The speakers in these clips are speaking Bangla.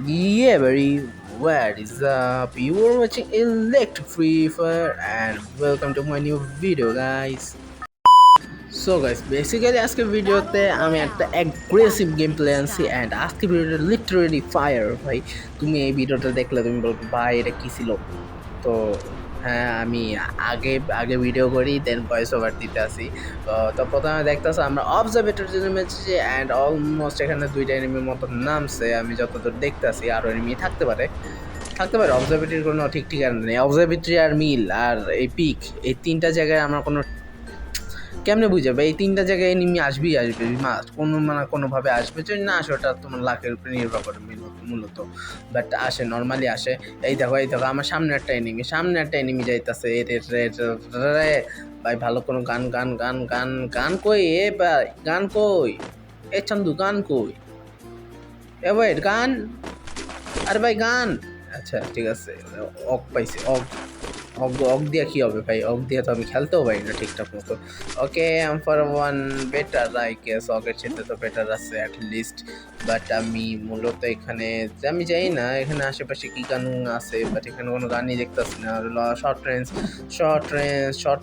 Yeah, very what is up? You are watching Electric Free Fire and welcome to my new video guys. So guys, basically আজকে ভিডিওতে আমি একটা অ্যাগ্রেসিভ গেম প্লে আনছি অ্যান্ড আজকে ভিডিওটা লিটারেলি ফায়ার ভাই। তুমি এই ভিডিওটা দেখলে তুমি বলবে ভাই এটা কি ছিল। তো হ্যাঁ, আমি আগে আগে ভিডিও করি দেন ভয়েস ওভার দিতে আসি। তো প্রথমে দেখতেছো আমরা অবজারভেটর জন্য নেমেছি অ্যান্ড অলমোস্ট এখানে দুইটা এনিমির মতো নামছে। আমি যতদূর দেখতেছি আরও এনিমি থাকতে পারে অবজারভেটরির কোনো ঠিক ঠিকানা নেই। অবজারভেটরি আর মিল আর এই পিক, এই তিনটা জায়গায় আমার কোনো কেমনে বুঝাবে, এই তিনটা জায়গায় এনিমি আসবে মাস্ট কোনো মানে কোনোভাবে আসবে। যদি না আসে ওটা তোমার লাকের উপরে নির্ভর করে মূলত, বাট আসে, নর্মালি আসে। এই দেখো আমার সামনে একটা এনিমি যাইতাছে। ভাই ভালো কোনো গান কই, এ ভাই গান কই, এ চন্দু গান কই, এ ওয়েট গান, আরে ভাই গান। আচ্ছা ঠিক আছে, অক পাইছি, অক অগ অগ দিয়া কী হবে ভাই, অগ দিয়ে তো আমি খেলতেও পারি না ঠিকঠাক মতো। Okay I'm for one better, I guess অগের চেয়ে তো বেটার আছে অ্যাট লিস্ট। বাট আমি মূলত এখানে আমি জানি না এখানে আশেপাশে কী গান আছে, বাট এখানে কোনো গানই দেখতেছি না। শর্ট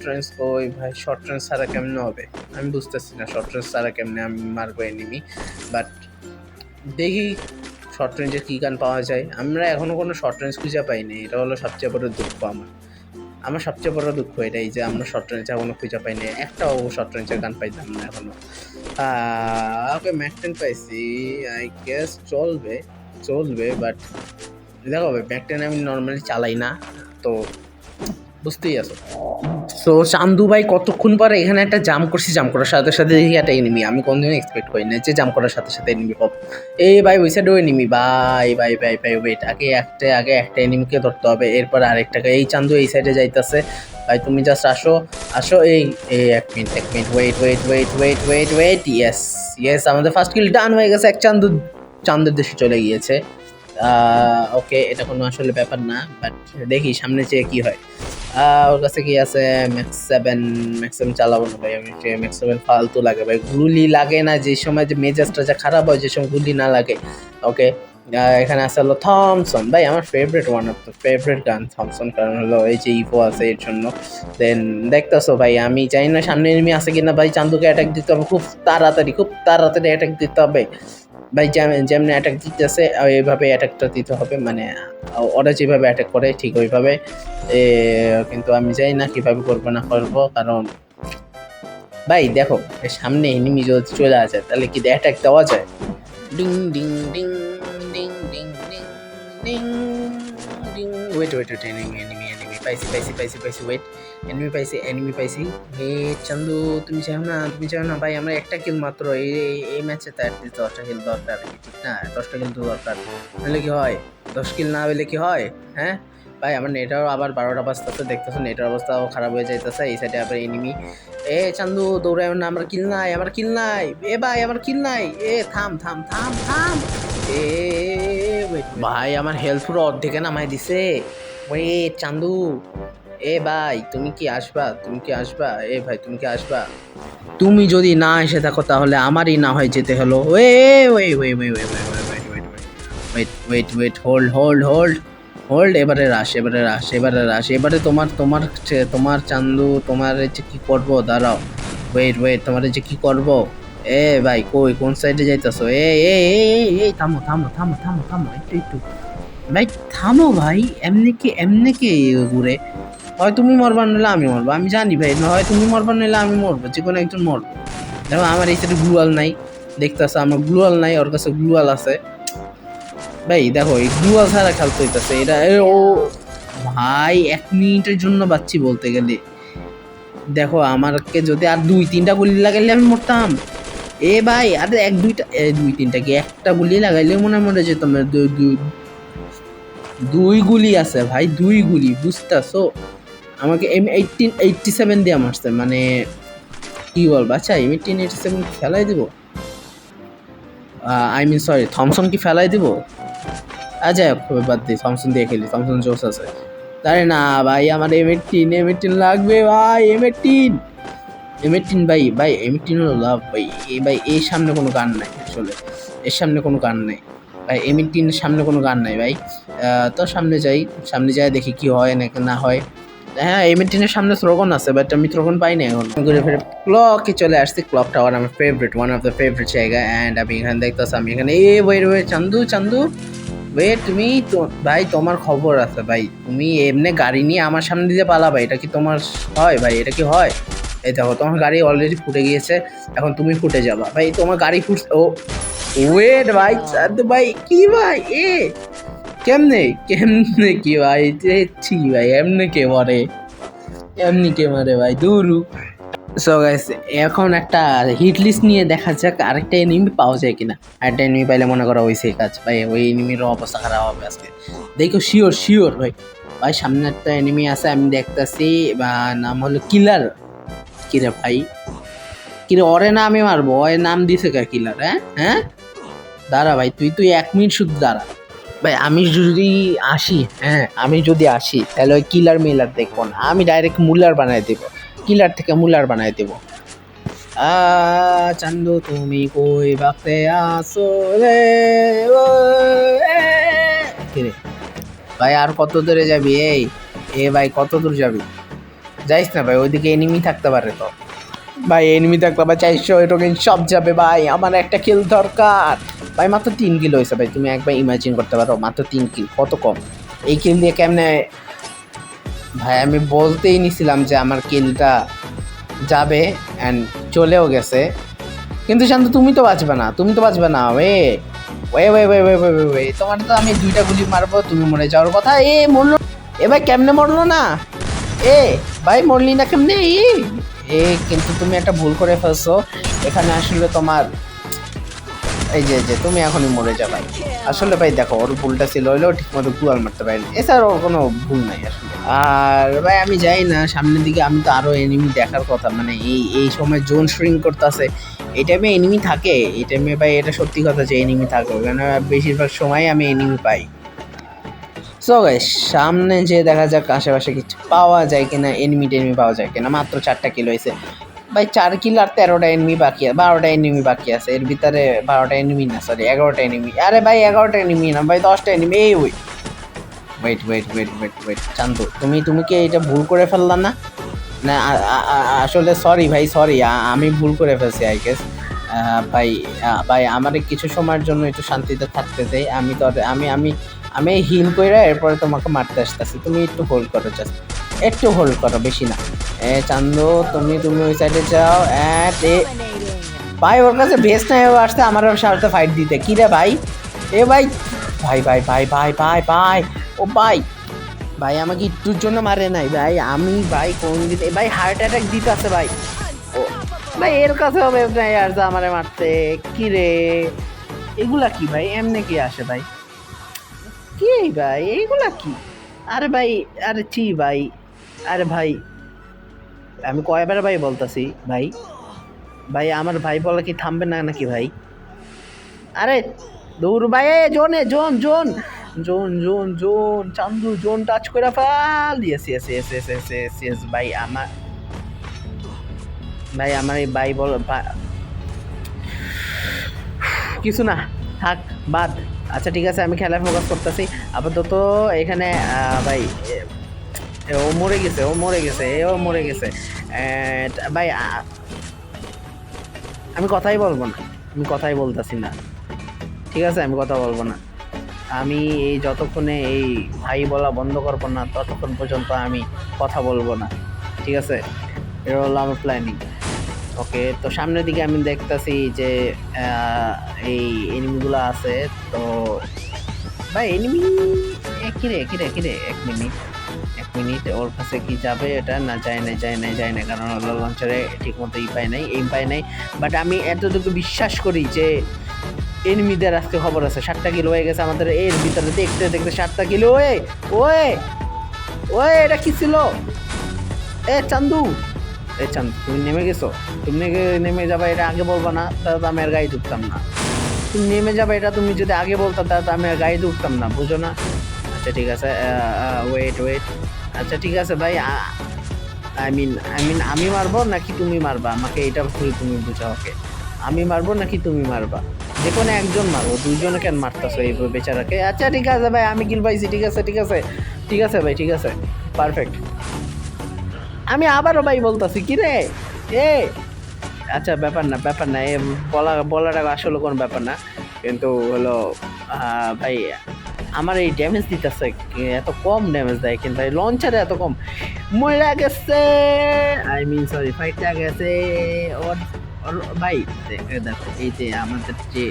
রেঞ্জ ওই ভাই, শর্ট রেঞ্জ ছাড়া কেমনে হবে আমি বুঝতেছি না। শর্ট রেঞ্জ ছাড়া কেমনে আমি মারবো এনিমি। বাট দেখি শর্ট রেঞ্জের কী গান পাওয়া যায়। আমরা এখনও কোনো শর্ট রেঞ্জ খুঁজে পাইনি, এটা হলো সবচেয়ে বড় দুঃখ আমার সবচেয়ে বড় দুঃখ এটাই যে আমরা শর্ট রেঞ্জ এখনো খুঁজে পাইনি, একটাও শর্ট রেঞ্জের গান পাইতাম না এখনো। ওকে ম্যাকটেন পাইছি, আই গেস চলবে বাট দেখো ভাই, ম্যাকটেন আমি নর্মালি চালাই না, তো বুঝতেই আছো। তো চান্দু ভাই কতক্ষণ পরে এখানে একটা জাম করছি, জাম করার সাথে সাথে দেখি একটা এনিমি। আমি কোনদিন এক্সপেক্ট করি না যে জাম করার সাথে সাথে এনিমি পাবো। এই ভাই ওই সাইডেও এনিমি, ভাই ওয়েট, আগে একটা এনিমিকে ধরতে হবে, এরপর আরেকটাকে। এই চান্দু এই সাইডে যাইতেছে ভাই, তুমি জাস্ট আসো এই এই এক মিনিট ওয়েট, ইয়েস আমাদের ফার্স্ট কিল ডান হয়ে গেছে। এক চান্দুর দেশে চলে গিয়েছে। ওকে, এটা কোনো আসলে ব্যাপার না, বাট দেখি সামনে চেয়ে কি হয়। ওর কাছে কি আছে? ম্যাক্স 7 চালাবো না ভাই আমি, ম্যাক্স 7 ফালতু লাগে ভাই, গুলি লাগে না যে সময়, যে মেজাজটা যা খারাপ হয় যে সময় গুলি না লাগে। ওকে, এখানে আছে হলো থমসন ভাই, আমার ওয়ান অফ দ্য ফেভারিট গান থমসন, কারণ হলো এই যে ইভো আছে এর জন্য। দেন দেখতেছো ভাই, আমি জানি না সামনে এনিমি আছে কিনা ভাই। চান্দুকে অ্যাটাক দিতে হবে খুব তাড়াতাড়ি অ্যাটাক দিতে হবে ভাই। যেমনি অ্যাটাক দিতেছে এইভাবে অ্যাটাকটা দিতে হবে, মানে ওরা যেভাবে অ্যাটাক করে ঠিক ওইভাবে। কিন্তু আমি জানি না কীভাবে করবো না করবো, কারণ ভাই দেখো সামনে এনিমি যদি চলে আসে তাহলে কি অ্যাটাক দেওয়া যায়? Ding ding ding ding ding ding ding ding. Wait enemy পাইছি ওয়েট, এনিমি পাইছি। হে চান্দু, তুমি চাও না ভাই, আমরা একটা কিল মাত্র এই ম্যাচে, তার 10টা কিল দরকার, ঠিক না? 10টা কিল তো দরকার, নাহলে কি হয়? 10 কিল না হলে কি হয়? হ্যাঁ ভাই, আমার নেটারও আবার 12টা বাজতেছে, দেখতেছো নেটের অবস্থাও খারাপ হয়ে যাইতেছে। এই সাইডে আবার এনিমি। এ চান্দু দৌড়ায় না, আমার কিল নাই। এ ভাই আমার কিল নাই। এ থাম। এ wait, ভাই আমার হেলথ পুরো অর্ধেকে নামাই দিছে। ওয়েট চান্দু, এ ভাই তুমি কি আসবা? এ ভাই তুমি কি আসবা? তুমি যদি না এসে থাকো তাহলে আমারই না হয় যেতে হলো। Wait, hold. এবারে তোমার চান্দু, তোমার যে কি করবো, দাঁড়াও। ওয়েট, তোমার যে কি করবো? এ ভাই কই, কোন সাইডে যাইতাছো? এই থামো একটু ভাই, থামো ভাই। এমনি কি ঘুরে? হয় তুমি মরবা নিলে আমি মরবো, আমি জানি ভাই। হয় তুমি মরবা নিলে আমি মরবো, যে কোনো একজন মরবো। দেখো আমার এই সাইডে গ্লুয়াল নাই, দেখতেছো আমার গ্লুয়াল নাই, ওর কাছে গ্লুয়াল আছে ভাই। দেখো এই গ্লুয়াল ছাড়া খেলতে হইতেছে এটা। ও ভাই 1 মিনিটের জন্য বাচ্চি বলতে গেলে। দেখো আমারকে যদি আর 2-3টা গুলি লাগাইলে আমি মরতাম। এ ভাই আর 2-3টা কি, একটা গুলি লাগাইলে মনে যেতাম। দুই গুলি আছে ভাই, 2 গুলি, বুঝতেছো? আমাকে M1887 দিয়ে মারছে, মানে কি বলবো। আচ্ছা M1887 ফেলাই দিব, আই মিন সরি, থমসন কি ফেলাই দিব? আচ্ছা বাদ দিই, থমসন দিয়ে খেলি, থমসন জোস আছে। তাই না ভাই, আমার M18 লাগবে ভাই। M18 ভাই M18 হলো লাভ ভাই। ভাই এর সামনে কোনো গান নাই, আসলে এর সামনে কোনো গান নাই। ভাই M18 সামনে কোনো গান নাই ভাই। তো সামনে যাই দেখি কি হয় নাকি না হয়। হ্যাঁ M18 সামনে থ্রোগন আছে, বাট আমি থ্রোগন পাই না এখন। ঘুরে ফিরে ক্লকে চলে আসছি। ক্লক টাওয়ার আমার favourite, one of the favourite জায়গা। অ্যান্ড আমি এখানে দেখতেছি, আমি এখানে ওয়েট চান্দু ওয়েট, তুমি তো ভাই তোমার খবর আছে ভাই, তুমি এমনি গাড়ি নিয়ে আমার সামনে দিয়ে পালাবা, এটা কি তোমার হয় ভাই? এটা কি হয়? এই দেখো তোমার গাড়ি অলরেডি ফুটে গিয়েছে, এখন তুমি ফুটে যাবা ভাই, তোমার গাড়ি ফুটছে। ও ওয়েট ভাই, চান্দু ভাই কি ভাই কেমনে কি ভাই, ছি ভাই, এমনি কে মারে ভাই দূরু। সো গাইস, এখন একটা হিট লিস্ট নিয়ে দেখা যাক আরেকটা এনিমি পাওয়া যায় কিনা। আরেকটা এনিমি পাইলে মনে করা হয়েছে কাজ ভাই, ওই এনিমির অবস্থা খারাপ হবে আজকে। দেখো শিওর ভাই। ভাই সামনে একটা এনিমি আছে আমি দেখতেছি, বা নাম হলো কিলার। কিরে ভাই, কিরে ওরে না আমি মারবো, ওর নাম দিছে কা কিলার? হ্যাঁ দাঁড়া ভাই, তুই 1 মিনিট শুধু দাঁড়া ভাই। আমি যদি আসি তাহলে ওই কিলার মিলার দেখবো না, আমি ডাইরেক্ট মুলার বানাই দেবো, কিলার থেকে মুলার বানাই দেবো। চান্দু তুমি কই বাকতে আসো রে কিরে ভাই, আর কত দূরে যাবি? ভাই কত দূর যাবি? যাইস না ভাই, ওইদিকে এনিমি থাকতে পারে তো ভাই, এনিমি থাকলে ভাই 400 টোকেন সব যাবে ভাই, আমার একটা কিল দরকার ভাই। মাত্র 3 কিল হয়েছে ভাই, তুমি একবার ইমাজিন করতে পারো, মাত্র 3 কিল কত কম। এই কিল দিয়ে কেমনে ভাই, আমি বলতেই নিছিলাম যে আমার কিলটা যাবে অ্যান্ড চলেও গেছে, কিন্তু শান্ত তুমি তো বাঁচবে না তোমার তো আমি 2টা গুলি মারবো, তুমি মরে যাওয়ার কথা। মরলো ভাই, কেমনে মরলো না? ভাই মরলি না কেমনে? কিন্তু তুমি একটা ভুল করে ফেলছো এখানে, আসলে তোমার এই যে তুমি এখনই মরে যাবে আসলে ভাই। দেখো ওর ভুলটা ছিল, হইলেও ঠিক মতো গুয়াল মারতে পারেনি, এছাড়া ওর কোনো ভুল নাই আসলে। আর ভাই আমি যাই না সামনের দিকে, আমি তো আরো এনিমি দেখার কথা, মানে এই সময় জোন শ্রিঙ্ক করতেছে, এই টাইমে এনিমি থাকে, এই টাইমে ভাই এটা সত্যি কথা যে এনিমি থাকে, কেন বেশিরভাগ সময় আমি এনিমি পাই। সো গাইস, সামনে যে দেখা যাক আশেপাশে কিছু পাওয়া যায় কিনা, এনিমি পাওয়া যায় কিনা। মাত্র 4টা কিল হয়েছে ভাই, 4 কিল আর 13টা এনিমি বাকি, 12টা এনিমি বাকি আছে, এর ভিতরে 12টা এনিমি না, সরি 11টা এনিমি। আরে ভাই 11টা এনিমি না ভাই, 10টা এনিমি। ওয়েট চান্দু, তুমি কি এটা ভুল করে ফেললা না? না আসলে সরি ভাই, আমি ভুল করে ফেলছি আই গেস। ভাই আমার কিছু সময়ের জন্য একটু শান্তিতে থাকতে দেই, আমি তো আমি হিল কইরা এরপরে তোমাকে মারতে আসতেছি, তুমি একটু হোল্ড করো, জাস্ট একটু হোল্ড করো, বেশি না। চান্দু তুমি ওই সাইডে যাও। ভাই ওর কাছে বেস্ট নাই আসতে, আমার সাথে ফাইট দিতে। কি রে ভাই? ভাই ও ভাই আমাকে একটুর জন্য মারে নাই ভাই, আমি ভাই কোন দিতে ভাই হার্ট অ্যাটাক দিতে আছে ভাই। ও ভাই এর কাছে হবে আর আমারে মারতে। কি রে এগুলা কি ভাই, এমনি কি আসে ভাই? কি ভাই এইগুলা কি? আরে ভাই, আরে চি ভাই, আরে ভাই আমি কয়বার ভাই বলতাছি ভাই আমার ভাই বলা কি থামবে না নাকি ভাই? আরে দূর ভাই, জোন চান্দু, জোন টাচ করে ফেল। ইয়েস ভাই, আমার এই ভাই বল কিছু না, থাক বাদ। আচ্ছা ঠিক আছে, আমি খেলায় ফোকাস করতেছি আপাতত। এখানে ভাই ও মরে গেছে ভাই। আমি কথাই বলতেছি না, ঠিক আছে? আমি কথা বলবো না, আমি এই যতক্ষণে এই ভাই বলা বন্ধ করবো না ততক্ষণ পর্যন্ত আমি কথা বলবো না, ঠিক আছে? এটা হলো আমার প্ল্যানিং। ওকে, তো সামনের দিকে আমি দেখতেছি যে এই এনিমিগুলো আছে। তো ভাই এনিমি কিরে 1 মিনিট ওর কাছে কি যাবে? এটা না, যায় না, কারণ হলো লঞ্চারে ঠিক মতো এইম পাই নাই। বাট আমি এতটুকু বিশ্বাস করি যে এনিমিদের আজকে খবর আছে। 7টা কিলো হয়ে গেছে আমাদের, এর ভিতরে দেখতে 7টা কিলো। এটা কি ছিল? চান্দু তুমি নেমে গেছো, তুমি নেমে যাবা, এটা আগে বলবা না, তাহলে তো আমি আর গাড়ি ঢুকতাম না। তুমি নেমে যাবে, এটা তুমি যদি আগে বলতা তাহলে তো আমি আর গাড়ি ঢুকতাম না, বুঝো না? আচ্ছা ঠিক আছে, ওয়েট। আচ্ছা ঠিক আছে ভাই, আই মিন আমি মারবো নাকি তুমি মারবা আমাকে, এটা তুমি বুঝাও। ওকে, আমি মারবো নাকি তুমি মারবা? যে কোনো একজন মারবো, দুইজনে কেন মারতেছো এই বেচারাকে? আচ্ছা ঠিক আছে ভাই, আমি কিল পাইছি, ঠিক আছে ঠিক আছে ঠিক আছে ভাই, ঠিক আছে, পারফেক্ট। আমি আবারও ভাই বলতেছি কি রে এ, আচ্ছা ব্যাপার না ব্যাপার না, এ বলাটা আসলে কোনো ব্যাপার না, কিন্তু হলো ভাই আমার এই ড্যামেজ দিতেছে, এত কম ড্যামেজ দেয় কিন্তু ভাই, লঞ্চারে এত কম। মরে গেছে, আই মিন সরি, ফাইটটা গেছে ওর ভাই। দেখো এই যে আমাদের যে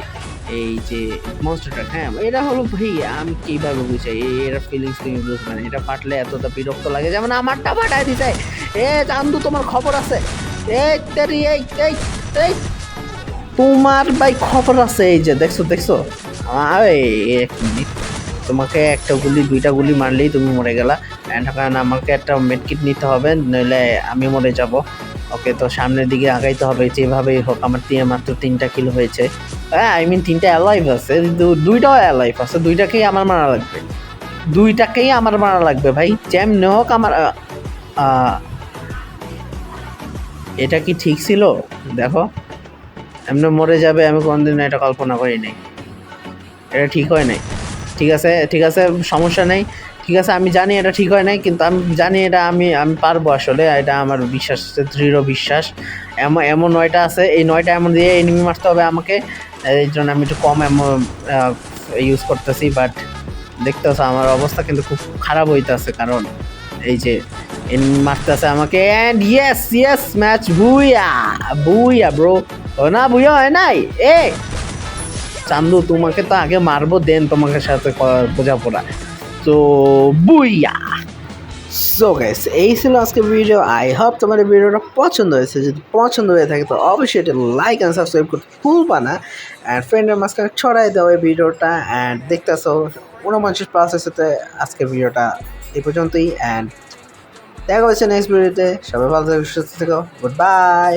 এই যে মনস্টারটা, হ্যাঁ এটা হলো ভাই, আমি কিভাবে বুঝাই, এর ফিলিংস তুমি বুঝবে না, এটা ফাটলে এতটা বিরক্ত লাগে, যেমন আমারটা ফাটাই দিছে। এ চান্দু তোমার খবর আছে? এই তেরি এই এই এই তোমার ভাই খবর আছে, এই যে দেখছো দেখছো, এক মিনিট, তোমাকে একটা গুলি দুইটা গুলি মারলেই তুমি মরে গেলা, কারণ আমাকে একটা মেডকিট নিতে হবে, নইলে আমি মরে যাব। ওকে, তো সামনের দিকে আগাইতে হবে যেভাবেই হোক। আমার মাত্র 3টা কিল হয়েছে, হ্যাঁ আই মিন 3টা অ্যালাইভ আছে, দুইটাও অ্যালাইভ আছে, দুইটাকেই আমার মারা লাগবে, দুইটাকেই আমার মারা লাগবে ভাই, যেমনি হোক আমার এটা কি ঠিক ছিল? দেখো এমনি মরে যাবে, আমি কোনদিন এটা কল্পনা করি নাই, এটা ঠিক হয় নাই। ঠিক আছে ঠিক আছে, সমস্যা নেই, ঠিক আছে আমি জানি এটা ঠিক হয় নাই, কিন্তু আমি জানি এটা আমি আমি পারবো আসলে, এটা আমার বিশ্বাস, দৃঢ় বিশ্বাস। এমন এমন 9টা আছে, এই 9টা এমন দিয়ে এনিমি মারতে হবে আমাকে, এই জন্য আমি একটু কম এমন ইউজ করতেছি, বাট দেখতেছো আমার অবস্থা কিন্তু খুব খারাপ হইতেছে, কারণ এই যে এনিমি মারতেছে আমাকে, and yes yes match, booyah booyah bro, ও না বুইয়া হয় নাই। এ চান্দু তোমাকে তো আগে মারবো, দেন তোমাকে সাথে বোঝাপড়া, তো বুইয়া। সো গাইস, এই ছিল আজকে ভিডিও, আই হোপ তোমার এই ভিডিওটা পছন্দ হয়েছে, যদি পছন্দ হয়ে থাকে তো অবশ্যই এটা লাইক অ্যান্ড সাবস্ক্রাইব করতে ভুলবা না, অ্যান্ড ফ্রেন্ডের মাঝখানে ছড়াই দাও এই ভিডিওটা, অ্যান্ড দেখতেছো 49+ হয়েছে। আজকের ভিডিওটা এই পর্যন্তই, অ্যান্ড দেখা হচ্ছে নেক্সট ভিডিওতে, সবাই ভালো থাকো, সুস্থ থেকো, গুড বাই।